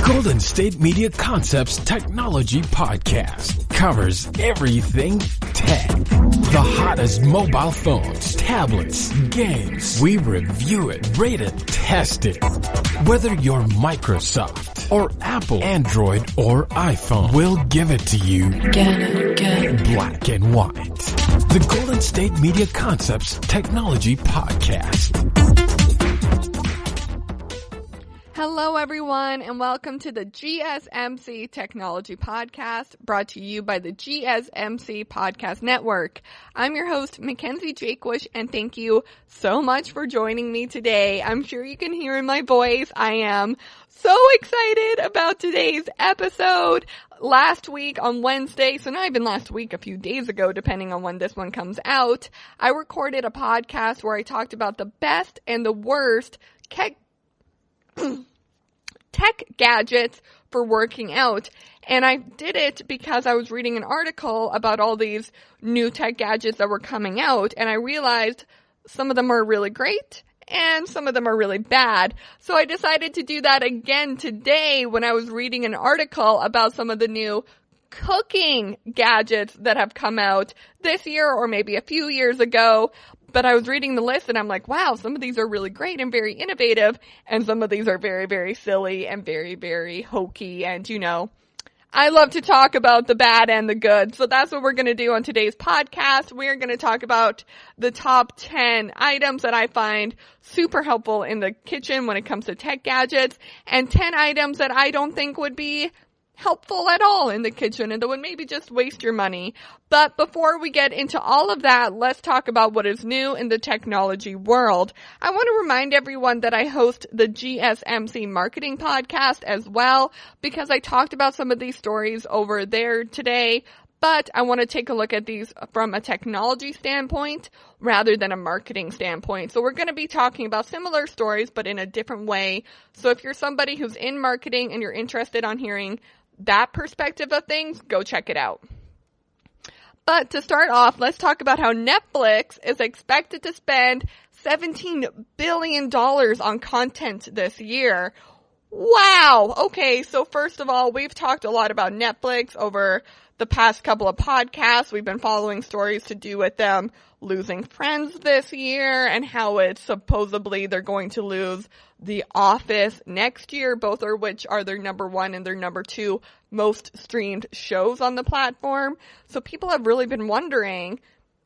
Golden State Media Concepts Technology Podcast covers everything tech. The hottest mobile phones, tablets, games. We review it, rate it, test it. Whether you're Microsoft or Apple, Android or iPhone, we'll give it to you black and white. The Golden State Media Concepts Technology Podcast. Hello, everyone, and welcome to the GSMC Technology Podcast, brought to you by the GSMC Podcast Network. I'm your host, Mackenzie, and thank you so much for joining me today. I'm sure you can hear in my voice, I am so excited about today's episode. Last week on Wednesday, so not even last week, a few days ago, depending on when this one comes out, I recorded a podcast where I talked about the best and the worst tech gadgets for working out. And I did it because I was reading an article about all these new tech gadgets that were coming out, and I realized some of them are really great and some of them are really bad. So I decided to do that again today when I was reading an article about some of the new cooking gadgets that have come out this year or maybe a few years ago. But I was reading the list and I'm like, wow, some of these are really great and very innovative, and some of these are very, very silly and very, very hokey. And, you know, I love to talk about the bad and the good. So that's what we're going to do on today's podcast. We're going to talk about the top 10 items that I find super helpful in the kitchen when it comes to tech gadgets, and 10 items that I don't think would be helpful at all in the kitchen and that would maybe just waste your money. But before we get into all of that, let's talk about what is new in the technology world. I want to remind everyone that I host the GSMC Marketing Podcast as well, because I talked about some of these stories over there today. But I want to take a look at these from a technology standpoint rather than a marketing standpoint. So we're going to be talking about similar stories, but in a different way. So if you're somebody who's in marketing and you're interested on hearing that perspective of things, go check it out. But to start off, let's talk about how Netflix is expected to spend $17 billion on content this year. Wow! Okay, so first of all, we've talked a lot about Netflix over the past couple of podcasts. We've been following stories to do with them losing Friends this year and how it's supposedly they're going to lose The Office next year, both of which are their number one and their number two most streamed shows on the platform. So people have really been wondering,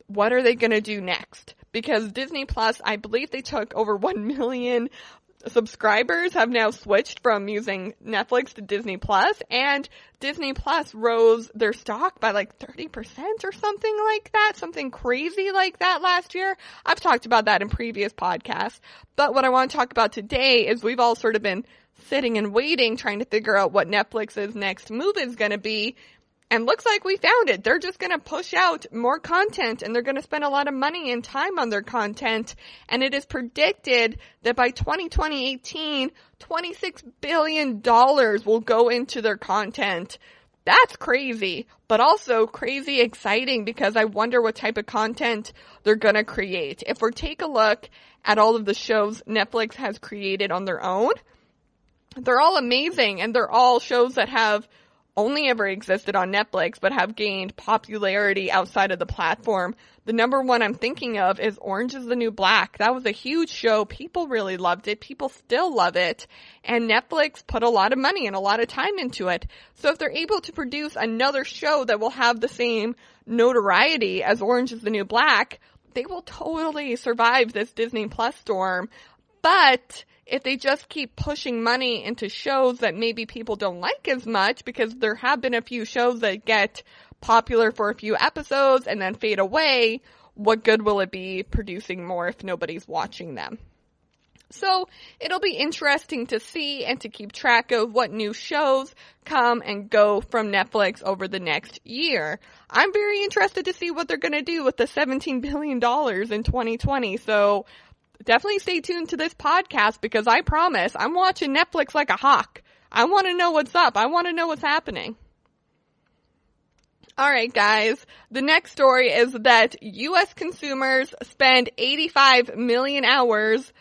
what are they going to do next? Because Disney Plus, I believe they took over 1 million subscribers have now switched from using Netflix to Disney Plus, and Disney Plus rose their stock by like 30% or something like that, something crazy like that last year. I've talked about that in previous podcasts, but what I want to talk about today is we've all sort of been sitting and waiting, trying to figure out what Netflix's next move is going to be. And looks like we found it. They're just going to push out more content, and they're going to spend a lot of money and time on their content. And it is predicted that by 2018, $26 billion will go into their content. That's crazy, but also crazy exciting, because I wonder what type of content they're going to create. If we take a look at all of the shows Netflix has created on their own, they're all amazing, and they're all shows that have only ever existed on Netflix, but have gained popularity outside of the platform. The number one I'm thinking of is Orange is the New Black. That was a huge show. People really loved it. People still love it. And Netflix put a lot of money and a lot of time into it. So if they're able to produce another show that will have the same notoriety as Orange is the New Black, they will totally survive this Disney Plus storm. But if they just keep pushing money into shows that maybe people don't like as much, because there have been a few shows that get popular for a few episodes and then fade away, what good will it be producing more if nobody's watching them? So it'll be interesting to see and to keep track of what new shows come and go from Netflix over the next year. I'm very interested to see what they're going to do with the $17 billion in 2020. So definitely stay tuned to this podcast, because I promise I'm watching Netflix like a hawk. I want to know what's up. I want to know what's happening. All right, guys. The next story is that U.S. consumers spend 85 million hours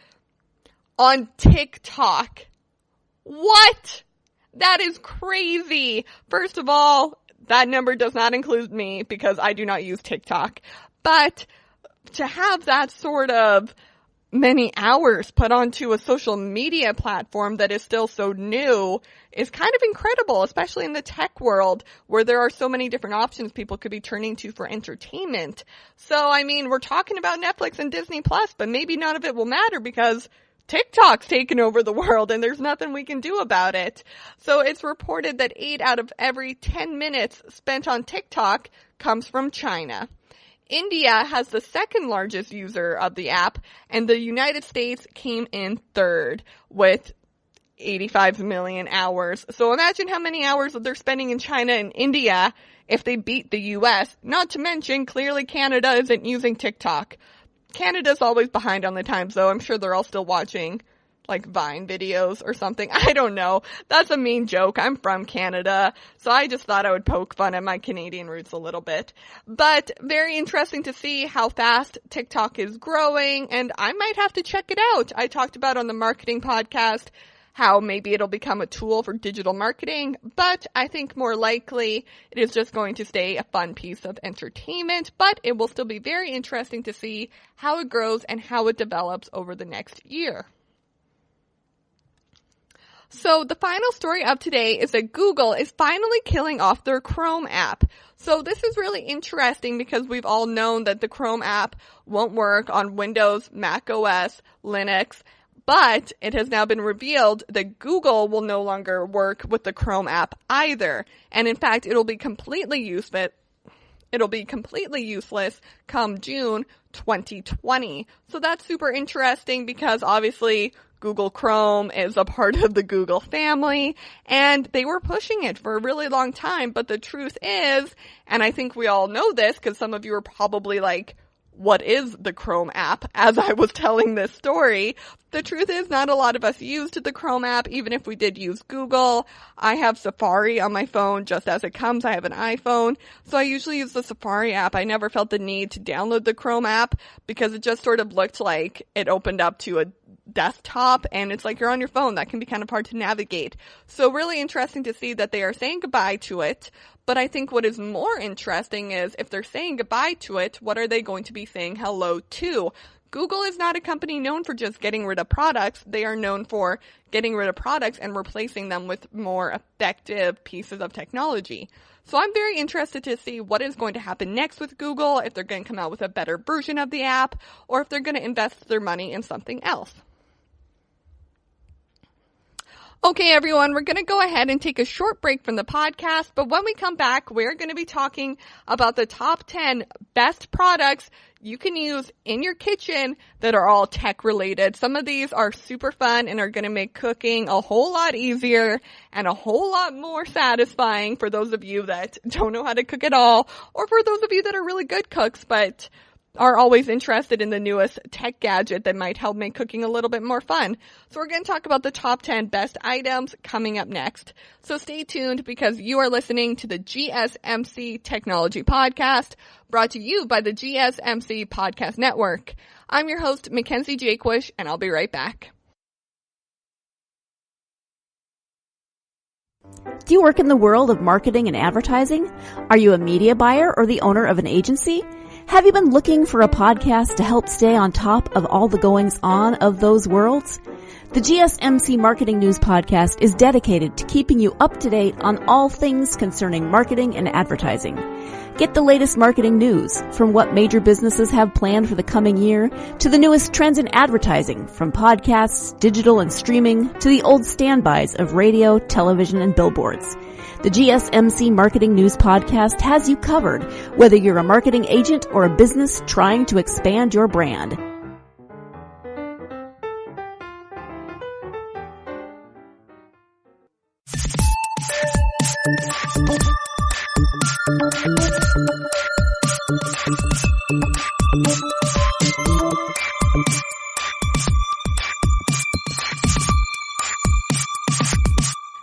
on TikTok. What? That is crazy. First of all, that number does not include me because I do not use TikTok. But to have that sort of many hours put onto a social media platform that is still so new is kind of incredible, especially in the tech world where there are so many different options people could be turning to for entertainment. So, I mean, we're talking about Netflix and Disney Plus, but maybe none of it will matter because TikTok's taken over the world and there's nothing we can do about it. So it's reported that 8 out of every 10 minutes spent on TikTok comes from China. India has the second largest user of the app, and the United States came in third with 85 million hours. So imagine how many hours they're spending in China and India if they beat the US. Not to mention, clearly Canada isn't using TikTok. Canada's always behind on the times, though. I'm sure they're all still watching like Vine videos or something. I don't know. That's a mean joke. I'm from Canada, so I just thought I would poke fun at my Canadian roots a little bit. But very interesting to see how fast TikTok is growing, and I might have to check it out. I talked about on the marketing podcast how maybe it'll become a tool for digital marketing, but I think more likely it is just going to stay a fun piece of entertainment, but it will still be very interesting to see how it grows and how it develops over the next year. So the final story of today is that Google is finally killing off their Chrome app. So this is really interesting because we've all known that the Chrome app won't work on Windows, Mac OS, Linux, but it has now been revealed that Google will no longer work with the Chrome app either. And in fact, it'll be completely useless come June 2020. So that's super interesting because obviously Google Chrome is a part of the Google family, and they were pushing it for a really long time. But the truth is, and I think we all know this because some of you are probably like, what is the Chrome app? As I was telling this story, the truth is not a lot of us used the Chrome app, even if we did use Google. I have Safari on my phone just as it comes. I have an iPhone, so I usually use the Safari app. I never felt the need to download the Chrome app because it just sort of looked like it opened up to a desktop, and it's like you're on your phone. That can be kind of hard to navigate. So really interesting to see that they are saying goodbye to it. But I think what is more interesting is if they're saying goodbye to it, what are they going to be saying hello to? Google is not a company known for just getting rid of products. They are known for getting rid of products and replacing them with more effective pieces of technology. So I'm very interested to see what is going to happen next with Google, if they're going to come out with a better version of the app, or if they're going to invest their money in something else. Okay, everyone, we're going to go ahead and take a short break from the podcast, but when we come back, we're going to be talking about the top 10 best products you can use in your kitchen that are all tech related. Some of these are super fun and are going to make cooking a whole lot easier and a whole lot more satisfying for those of you that don't know how to cook at all, or for those of you that are really good cooks but are always interested in the newest tech gadget that might help make cooking a little bit more fun. So we're going to talk about the top 10 best items coming up next. So stay tuned because you are listening to the GSMC Technology Podcast, brought to you by the GSMC Podcast Network. I'm your host, Mackenzie Jaquish, and I'll be right back. Do you work in the world of marketing and advertising? Are you a media buyer or the owner of an agency? Have you been looking for a podcast to help stay on top of all the goings-on of those worlds? The GSMC Marketing News Podcast is dedicated to keeping you up to date on all things concerning marketing and advertising. Get the latest marketing news, from what major businesses have planned for the coming year, to the newest trends in advertising, from podcasts, digital and streaming, to the old standbys of radio, television, and billboards. The GSMC Marketing News Podcast has you covered, whether you're a marketing agent or a business trying to expand your brand.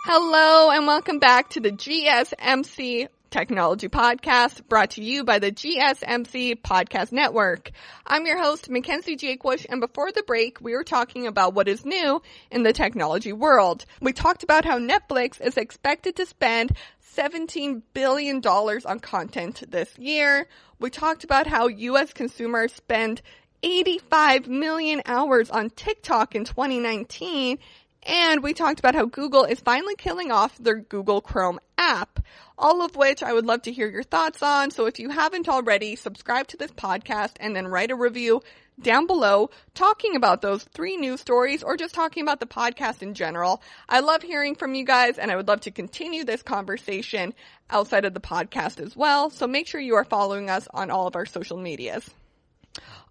Hello and welcome back to the GSMC Technology Podcast, brought to you by the GSMC Podcast Network. I'm your host, Mackenzie Jakewish, and before the break, we were talking about what is new in the technology world. We talked about how Netflix is expected to spend $17 billion on content this year. We talked about how U.S. consumers spend 85 million hours on TikTok in 2019, and we talked about how Google is finally killing off their Google Chrome app, all of which I would love to hear your thoughts on. So if you haven't already, subscribe to this podcast and then write a review down below talking about those 3 news stories or just talking about the podcast in general. I love hearing from you guys, and I would love to continue this conversation outside of the podcast as well. So make sure you are following us on all of our social medias.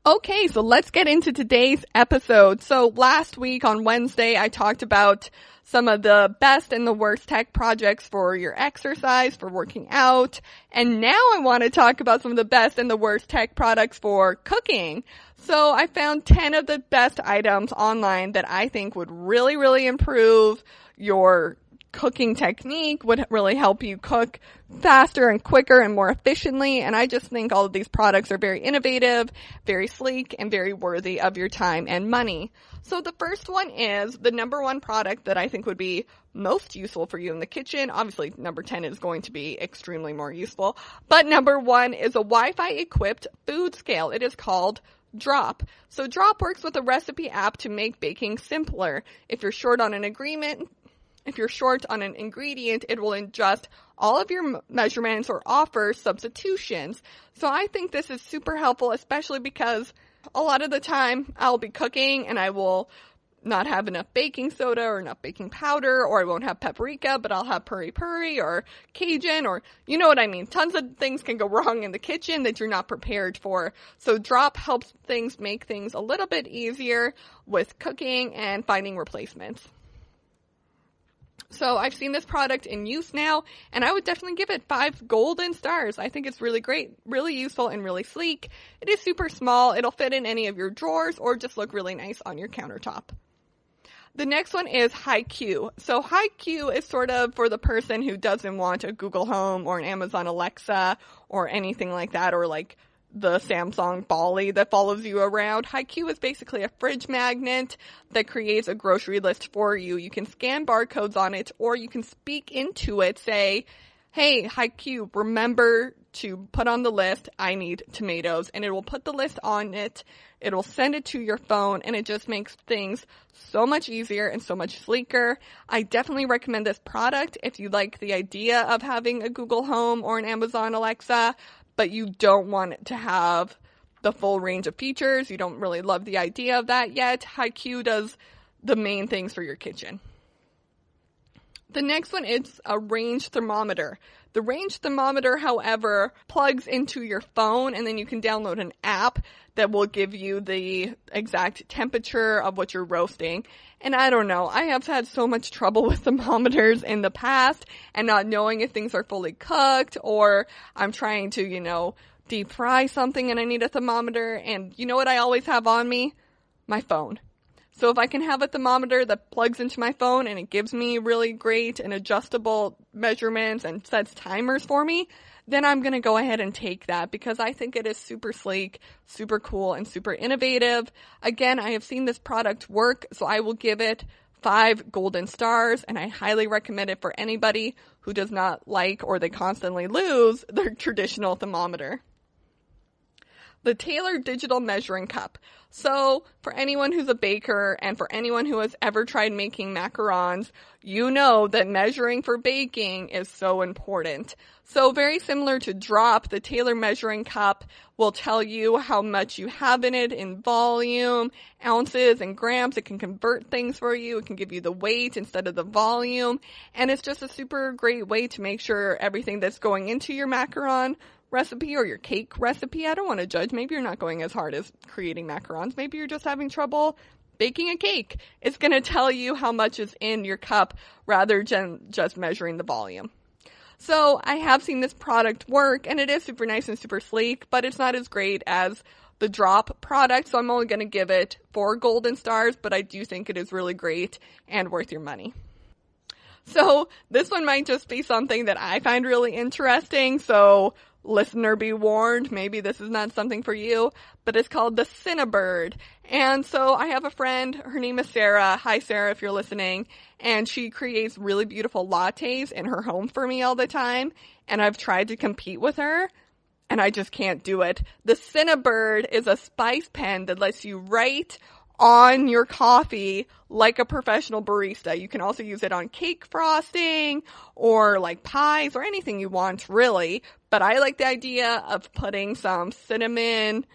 Okay, so let's get into today's episode. So last week on Wednesday, I talked about some of the best and the worst tech projects for your exercise, for working out. And now I want to talk about some of the best and the worst tech products for cooking. So I found 10 of the best items online that I think would really, really improve your cooking technique, would really help you cook faster and quicker and more efficiently. And I just think all of these products are very innovative, very sleek, and very worthy of your time and money. So the first one is the number 1 product that I think would be most useful for you in the kitchen. Obviously, number 10 is going to be extremely more useful. But number 1 is a Wi-Fi equipped food scale. It is called Drop. So Drop works with a recipe app to make baking simpler. If you're short on an ingredient, it will adjust all of your measurements or offer substitutions. So I think this is super helpful, especially because a lot of the time I'll be cooking and I will not have enough baking soda or enough baking powder, or I won't have paprika, but I'll have peri-peri or Cajun, or you know what I mean. Tons of things can go wrong in the kitchen that you're not prepared for. So Drop helps make things a little bit easier with cooking and finding replacements. So I've seen this product in use now, and I would definitely give it 5 golden stars. I think it's really great, really useful, and really sleek. It is super small. It'll fit in any of your drawers or just look really nice on your countertop. The next one is HiQ. So HiQ is sort of for the person who doesn't want a Google Home or an Amazon Alexa or anything like that, or like the Samsung Bolly that follows you around. HiQ is basically a fridge magnet that creates a grocery list for you. You can scan barcodes on it, or you can speak into it, say, hey, HiQ, remember to put on the list, I need tomatoes, and it will put the list on it. It will send it to your phone, and it just makes things so much easier and so much sleeker. I definitely recommend this product if you like the idea of having a Google Home or an Amazon Alexa, but you don't want it to have the full range of features. You don't really love the idea of that yet. HiQ does the main things for your kitchen. The next one is a range thermometer. The range thermometer, however, plugs into your phone, and then you can download an app that will give you the exact temperature of what you're roasting. And I don't know, I have had so much trouble with thermometers in the past and not knowing if things are fully cooked, or I'm trying to, deep fry something and I need a thermometer. And you know what I always have on me? My phone. So if I can have a thermometer that plugs into my phone and it gives me really great and adjustable measurements and sets timers for me, then I'm going to go ahead and take that because I think it is super sleek, super cool, and super innovative. Again, I have seen this product work, so I will give it 5 golden stars, and I highly recommend it for anybody who does not like or they constantly lose their traditional thermometer. The Taylor Digital Measuring Cup. So for anyone who's a baker and for anyone who has ever tried making macarons, you know that measuring for baking is so important. So very similar to Drop, the Taylor Measuring Cup will tell you how much you have in it in volume, ounces, and grams. It can convert things for you. It can give you the weight instead of the volume. And it's just a super great way to make sure everything that's going into your macaron recipe or your cake recipe, I don't want to judge. Maybe you're not going as hard as creating macarons. Maybe you're just having trouble baking a cake. It's going to tell you how much is in your cup rather than just measuring the volume. So I have seen this product work, and it is super nice and super sleek, but it's not as great as the Drop product, so I'm only going to give it 4 golden stars, but I do think it is really great and worth your money. So this one might just be something that I find really interesting. So listener be warned, maybe this is not something for you, but it's called the Cinnabird. And so I have a friend, her name is Sarah. Hi Sarah, if you're listening. And she creates really beautiful lattes in her home for me all the time. And I've tried to compete with her, and I just can't do it. The Cinnabird is a spice pen that lets you write on your coffee like a professional barista. You can also use it on cake frosting or like pies or anything you want, really. But I like the idea of putting some cinnamon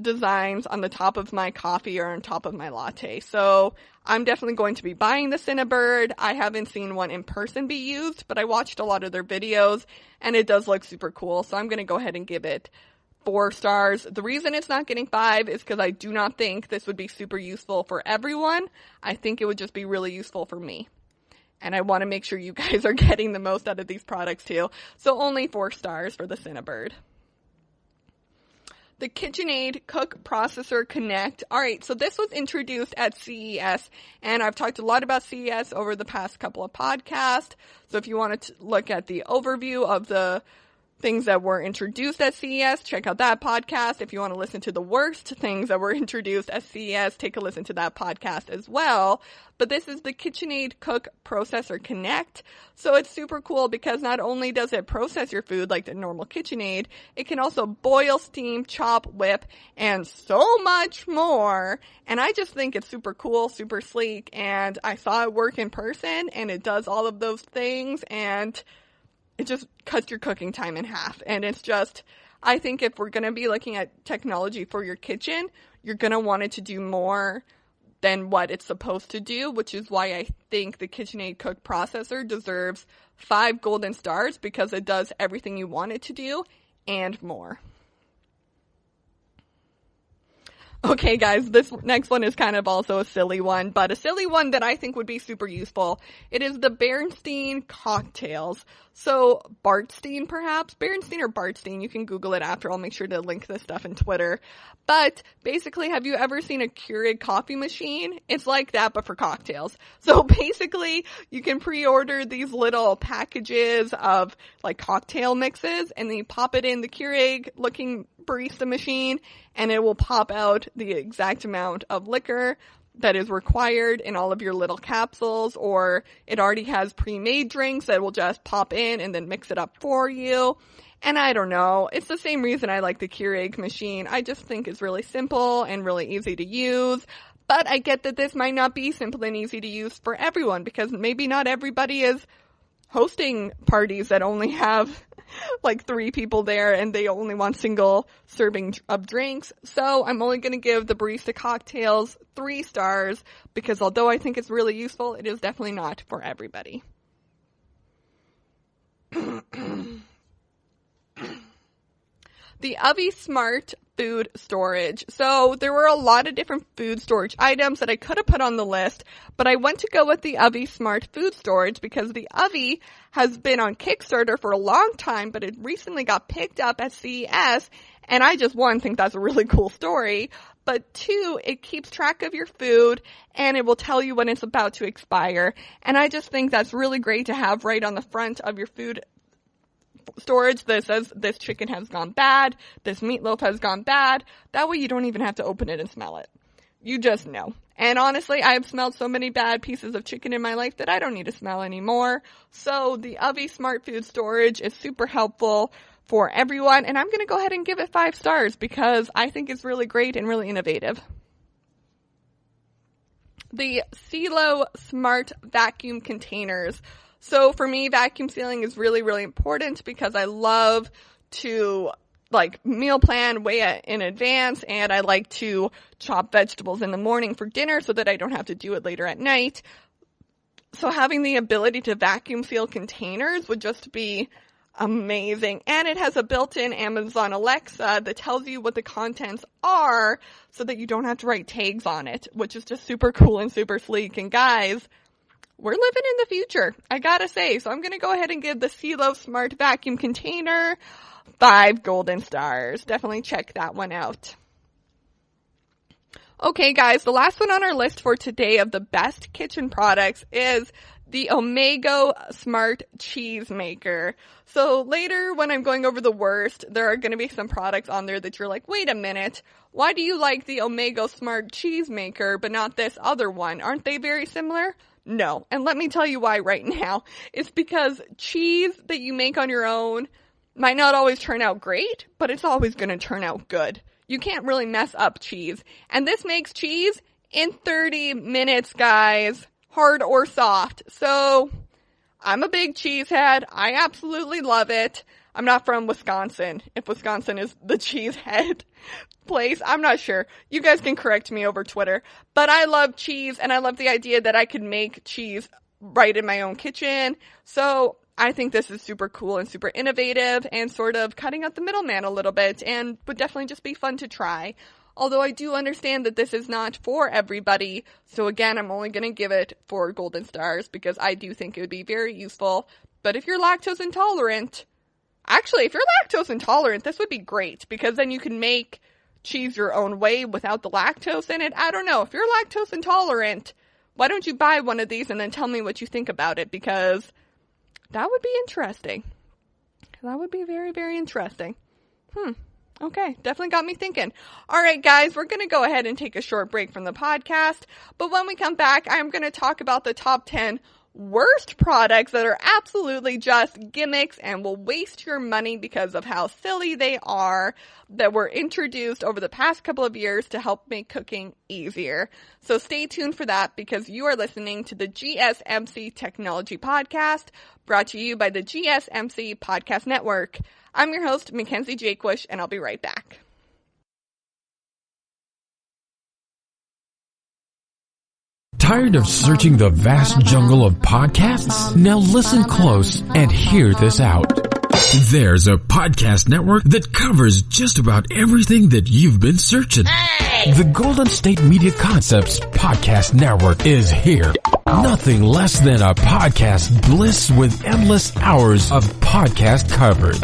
designs on the top of my coffee or on top of my latte. So I'm definitely going to be buying the Cinnabird. I haven't seen one in person be used, but I watched a lot of their videos and it does look super cool. So I'm going to go ahead and give it 4 stars. The reason it's not getting 5 is because I do not think this would be super useful for everyone. I think it would just be really useful for me. And I want to make sure you guys are getting the most out of these products too. So only 4 stars for the Cinnabird. The KitchenAid Cook Processor Connect. Alright, so this was introduced at CES, and I've talked a lot about CES over the past couple of podcasts. So if you want to look at the overview of the things that were introduced at CES, check out that podcast. If you want to listen to the worst things that were introduced at CES, take a listen to that podcast as well. But this is the KitchenAid Cook Processor Connect. So it's super cool because not only does it process your food like the normal KitchenAid, it can also boil, steam, chop, whip, and so much more. And I just think it's super cool, super sleek, and I saw it work in person, and it does all of those things, and it just cuts your cooking time in half. And it's just, I think if we're going to be looking at technology for your kitchen, you're going to want it to do more than what it's supposed to do, which is why I think the KitchenAid Cook Processor deserves 5 golden stars, because it does everything you want it to do and more. Okay, guys, this next one is kind of also a silly one, but a silly one that I think would be super useful. It is the Berenstain cocktails. So, Bartstein, perhaps? Berenstain or Bartstein? You can Google it after. I'll make sure to link this stuff in Twitter. But, basically, have you ever seen a Keurig coffee machine? It's like that, but for cocktails. So, basically, you can pre-order these little packages of, like, cocktail mixes, and then you pop it in the Keurig-looking barista machine, and it will pop out the exact amount of liquor that is required in all of your little capsules, or it already has pre-made drinks that will just pop in and then mix it up for you. And I don't know, it's the same reason I like the Keurig machine. I just think it's really simple and really easy to use. But I get that this might not be simple and easy to use for everyone, because maybe not everybody is hosting parties that only have like 3 people there and they only want single serving of drinks. So I'm only going to give the barista cocktails 3 stars, because although I think it's really useful, it is definitely not for everybody. The Ovi Smart Food Storage. So there were a lot of different food storage items that I could have put on the list, but I went to go with the Ovi Smart Food Storage because the Ovi has been on Kickstarter for a long time, but it recently got picked up at CES, and I just, 1, think that's a really cool story, but 2, it keeps track of your food, and it will tell you when it's about to expire, and I just think that's really great to have right on the front of your food storage that says this chicken has gone bad, this meatloaf has gone bad. That way you don't even have to open it and smell it. You just know. And honestly, I have smelled so many bad pieces of chicken in my life that I don't need to smell anymore. So the Ovi Smart Food Storage is super helpful for everyone, and I'm going to go ahead and give it 5 stars because I think it's really great and really innovative. The Silo Smart Vacuum Containers. So for me, vacuum sealing is really, really important because I love to meal plan way in advance, and I like to chop vegetables in the morning for dinner so that I don't have to do it later at night. So having the ability to vacuum seal containers would just be amazing. And it has a built-in Amazon Alexa that tells you what the contents are so that you don't have to write tags on it, which is just super cool and super sleek. And guys, we're living in the future, I gotta say. So I'm going to go ahead and give the Silo Smart Vacuum Container 5 golden stars. Definitely check that one out. Okay, guys, the last one on our list for today of the best kitchen products is the Omega Smart Cheese Maker. So later when I'm going over the worst, there are going to be some products on there that you're like, wait a minute, why do you like the Omega Smart Cheese Maker but not this other one? Aren't they very similar? No. And let me tell you why right now. It's because cheese that you make on your own might not always turn out great, but it's always going to turn out good. You can't really mess up cheese. And this makes cheese in 30 minutes, guys. Hard or soft. So, I'm a big cheese head. I absolutely love it. I'm not from Wisconsin. If Wisconsin is the cheese head place, I'm not sure. You guys can correct me over Twitter. But I love cheese, and I love the idea that I could make cheese right in my own kitchen. So, I think this is super cool and super innovative and sort of cutting out the middleman a little bit and would definitely just be fun to try. Although I do understand that this is not for everybody. So again, I'm only going to give it 4 golden stars because I do think it would be very useful. But if you're lactose intolerant, actually, if you're lactose intolerant, this would be great because then you can make cheese your own way without the lactose in it. I don't know. If you're lactose intolerant, why don't you buy one of these and then tell me what you think about it? Because that would be interesting. That would be very, very interesting. Okay, definitely got me thinking. All right, guys, we're going to go ahead and take a short break from the podcast. But when we come back, I'm going to talk about the top 10 worst products that are absolutely just gimmicks and will waste your money because of how silly they are, that were introduced over the past couple of years to help make cooking easier. So stay tuned for that because you are listening to the GSMC Technology Podcast, brought to you by the GSMC Podcast Network. I'm your host, Mackenzie Jaquish, and I'll be right back. Tired of searching the vast jungle of podcasts? Now listen close and hear this out. There's a podcast network that covers just about everything that you've been searching. Hey! The Golden State Media Concepts Podcast Network is here. Nothing less than a podcast bliss with endless hours of podcast coverage.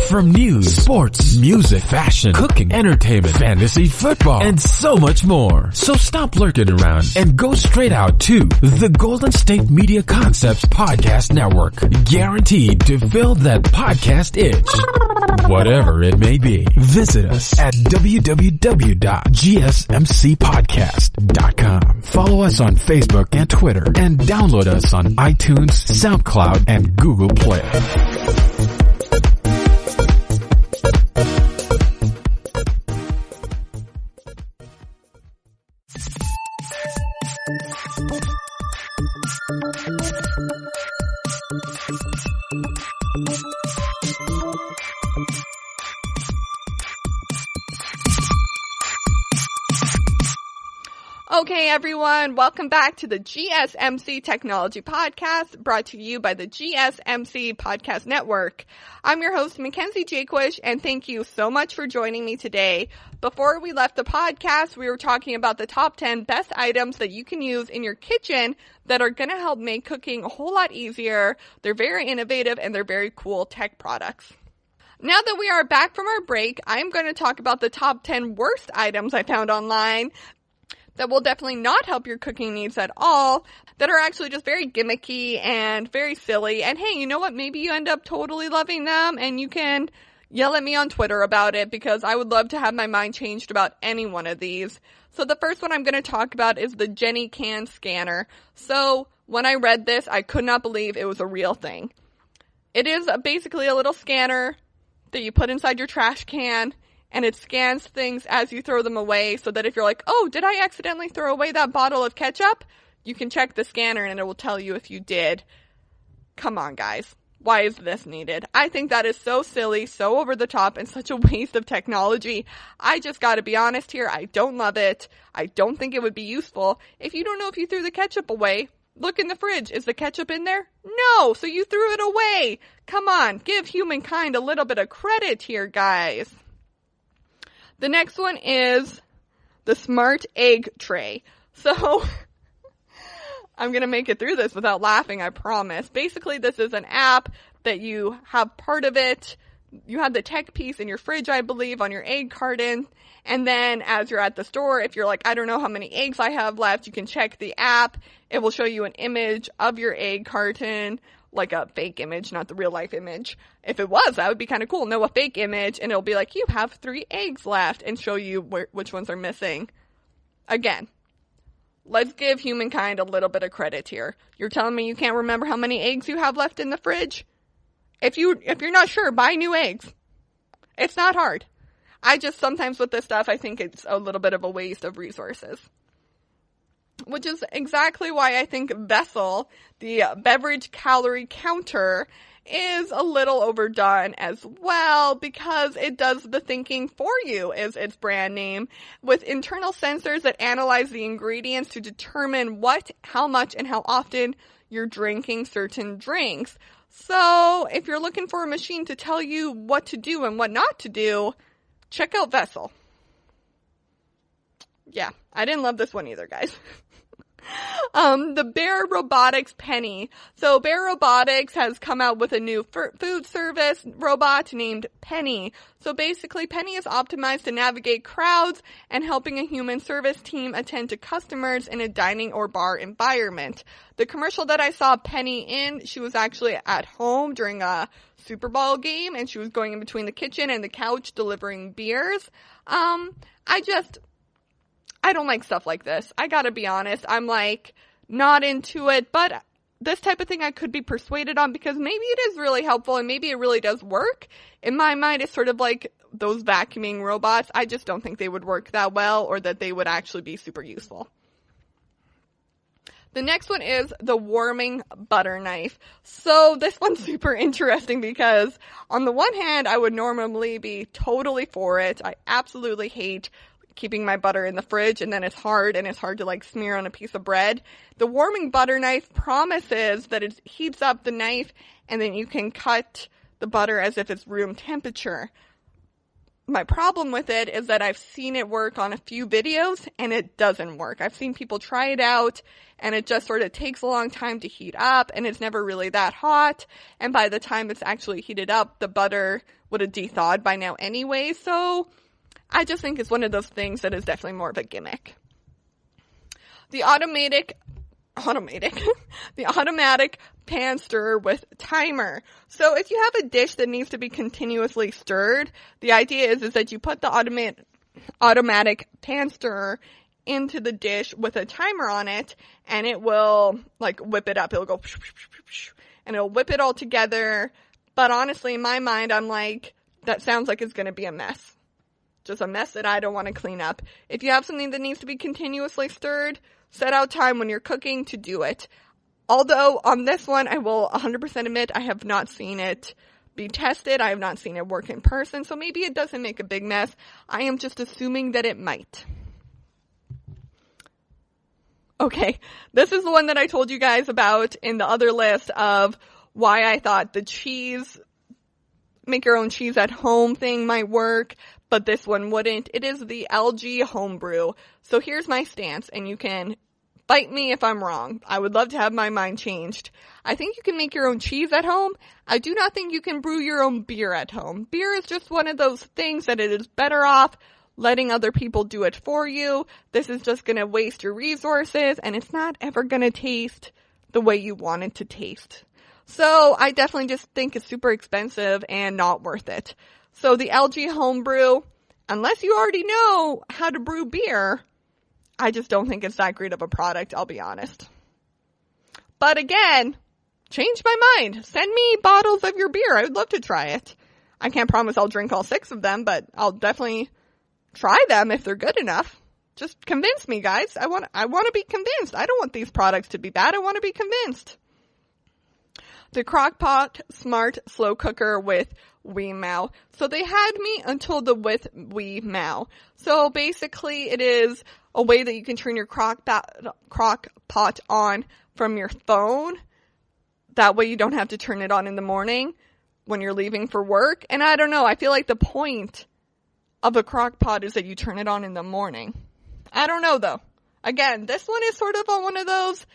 From news, sports, music, fashion, cooking, entertainment, fantasy, football, and so much more. So stop lurking around and go straight out to the Golden State Media Concepts Podcast Network. Guaranteed to fill that podcast itch. Whatever it may be. Visit us at www.gsmcpodcast.com. Follow us on Facebook and Twitter and download us on iTunes, SoundCloud, and Google Play. Okay, everyone, welcome back to the GSMC Technology Podcast, brought to you by the GSMC Podcast Network. I'm your host, Mackenzie Jaquish, and thank you so much for joining me today. Before we left the podcast, we were talking about the top 10 best items that you can use in your kitchen that are going to help make cooking a whole lot easier. They're very innovative, and they're very cool tech products. Now that we are back from our break, I'm going to talk about the top 10 worst items I found online that will definitely not help your cooking needs at all, that are actually just very gimmicky and very silly. And hey, you know what? Maybe you end up totally loving them and you can yell at me on Twitter about it because I would love to have my mind changed about any one of these. So the first one I'm going to talk about is the Jenny Can Scanner. So when I read this, I could not believe it was a real thing. It is basically a little scanner that you put inside your trash can, and it scans things as you throw them away so that if you're like, oh, did I accidentally throw away that bottle of ketchup? You can check the scanner and it will tell you if you did. Come on, guys. Why is this needed? I think that is so silly, so over the top, and such a waste of technology. I just gotta be honest here. I don't love it. I don't think it would be useful. If you don't know if you threw the ketchup away, look in the fridge. Is the ketchup in there? No, so you threw it away. Come on, give humankind a little bit of credit here, guys. The next one is the Smart Egg Tray. So, I'm going to make it through this without laughing, I promise. Basically, this is an app that you have part of it you have the tech piece in your fridge, I believe, on your egg carton. And then as you're at the store, if you're like, I don't know how many eggs I have left, you can check the app. It will show you an image of your egg carton, like a fake image, not the real life image. If it was, that would be kind of cool. No, a fake image, and it'll be like, you have 3 eggs left, and show you which ones are missing. Again, let's give humankind a little bit of credit here. You're telling me you can't remember how many eggs you have left in the fridge? If you're not sure, buy new eggs. It's not hard. I just sometimes with this stuff, I think it's a little bit of a waste of resources. Which is exactly why I think Vessel, the beverage calorie counter, is a little overdone as well, because it does the thinking for you, is its brand name, with internal sensors that analyze the ingredients to determine what, how much, and how often you're drinking certain drinks. So if you're looking for a machine to tell you what to do and what not to do, check out Vessel. Yeah, I didn't love this one either, guys. The Bear Robotics Penny. So Bear Robotics has come out with a new food service robot named Penny. So basically, Penny is optimized to navigate crowds and helping a human service team attend to customers in a dining or bar environment. The commercial that I saw Penny in, she was actually at home during a Super Bowl game, and she was going in between the kitchen and the couch delivering beers. I don't like stuff like this. I gotta be honest. I'm like, not into it, but this type of thing I could be persuaded on because maybe it is really helpful and maybe it really does work. In my mind, it's sort of like those vacuuming robots. I just don't think they would work that well or that they would actually be super useful. The next one is the warming butter knife. So this one's super interesting because on the one hand, I would normally be totally for it. I absolutely hate keeping my butter in the fridge and then it's hard to like smear on a piece of bread. The warming butter knife promises that it heats up the knife and then you can cut the butter as if it's room temperature. My problem with it is that I've seen it work on a few videos and it doesn't work. I've seen people try it out and it just sort of takes a long time to heat up and it's never really that hot. And by the time it's actually heated up, the butter would have de-thawed by now anyway. So I just think it's one of those things that is definitely more of a gimmick. The automatic pan stirrer with timer. So if you have a dish that needs to be continuously stirred, the idea is that you put the automatic pan stirrer into the dish with a timer on it, and it will like whip it up. It'll go and it'll whip it all together. But honestly, in my mind, I'm like, that sounds like it's going to be a mess. Just a mess that I don't want to clean up. If you have something that needs to be continuously stirred, set out time when you're cooking to do it. Although on this one, I will 100% admit I have not seen it be tested. I have not seen it work in person. So maybe it doesn't make a big mess. I am just assuming that it might. Okay, this is the one that I told you guys about in the other list of why I thought the cheese, make your own cheese at home thing might work, but this one wouldn't. It is the LG Homebrew. So here's my stance, and you can fight me if I'm wrong. I would love to have my mind changed. I think you can make your own cheese at home. I do not think you can brew your own beer at home. Beer is just one of those things that it is better off letting other people do it for you. This is just going to waste your resources, and it's not ever going to taste the way you want it to taste. So I definitely just think it's super expensive and not worth it. So the LG Homebrew, unless you already know how to brew beer, I just don't think it's that great of a product, I'll be honest. But again, change my mind. Send me bottles of your beer. I would love to try it. I can't promise I'll drink all 6 of them, but I'll definitely try them if they're good enough. Just convince me, guys. I want to be convinced. I don't want these products to be bad. I want to be convinced. The Crock-Pot Smart Slow Cooker with Weemow. So they had me until the with Weemow. So basically it is a way that you can turn your crock-pot on from your phone. That way you don't have to turn it on in the morning when you're leaving for work. And I don't know, I feel like the point of a crock-pot is that you turn it on in the morning. I don't know though. Again, this one is sort of on one of those,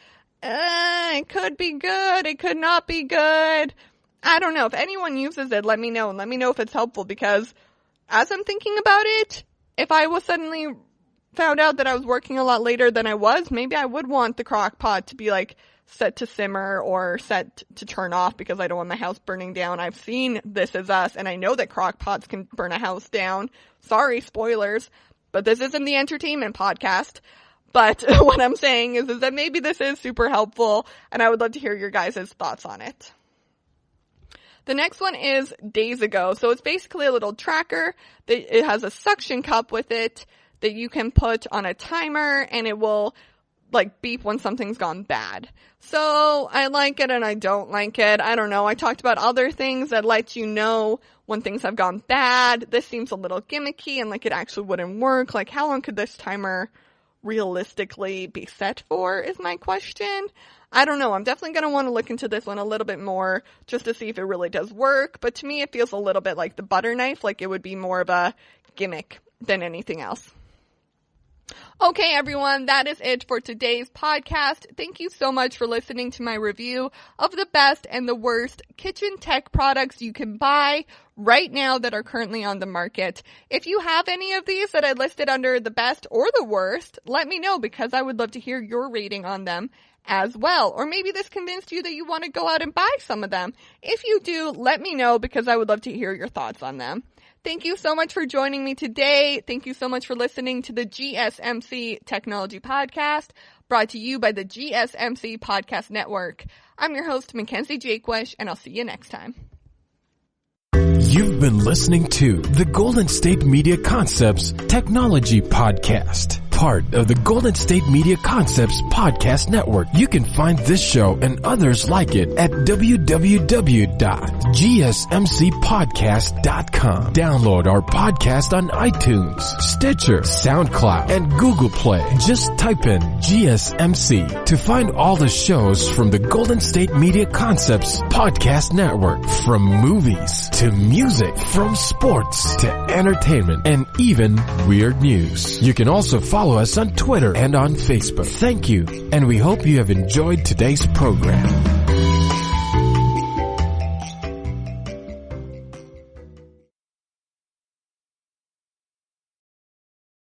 it could be good, it could not be good. I don't know. If anyone uses it, let me know, and let me know if it's helpful, because as I'm thinking about it, if I was suddenly found out that I was working a lot later than I was, maybe I would want the crock pot to be like set to simmer or set to turn off, because I don't want my house burning down. I've seen This Is Us, and I know that crock pots can burn a house down. Sorry, spoilers, but this isn't the entertainment podcast. But what I'm saying is that maybe this is super helpful, and I would love to hear your guys' thoughts on it. The next one is Days Ago. So it's basically a little tracker. It has a suction cup with it that you can put on a timer, and it will like beep when something's gone bad. So I like it and I don't like it. I don't know. I talked about other things that let you know when things have gone bad. This seems a little gimmicky and like it actually wouldn't work. Like, how long could this timer realistically be set for is my question. I don't know. I'm definitely going to want to look into this one a little bit more just to see if it really does work. But to me, it feels a little bit like the butter knife, like it would be more of a gimmick than anything else. Okay, everyone, that is it for today's podcast. Thank you so much for listening to my review of the best and the worst kitchen tech products you can buy right now that are currently on the market. If you have any of these that I listed under the best or the worst, let me know, because I would love to hear your rating on them as well. Or maybe this convinced you that you want to go out and buy some of them. If you do, let me know, because I would love to hear your thoughts on them. Thank you so much for joining me today. Thank you so much for listening to the GSMC Technology Podcast, brought to you by the GSMC Podcast Network. I'm your host, Mackenzie Jakewish, and I'll see you next time. You've been listening to the Golden State Media Concepts Technology Podcast, part of the Golden State Media Concepts Podcast Network. You can find this show and others like it at www.gsmcpodcast.com. Download our podcast on iTunes, Stitcher, SoundCloud, and Google Play. Just type in GSMC to find all the shows from the Golden State Media Concepts Podcast Network, from movies to music, from sports to entertainment, and even weird news. You can also follow us on Twitter and on Facebook. Thank you, and we hope you have enjoyed today's program.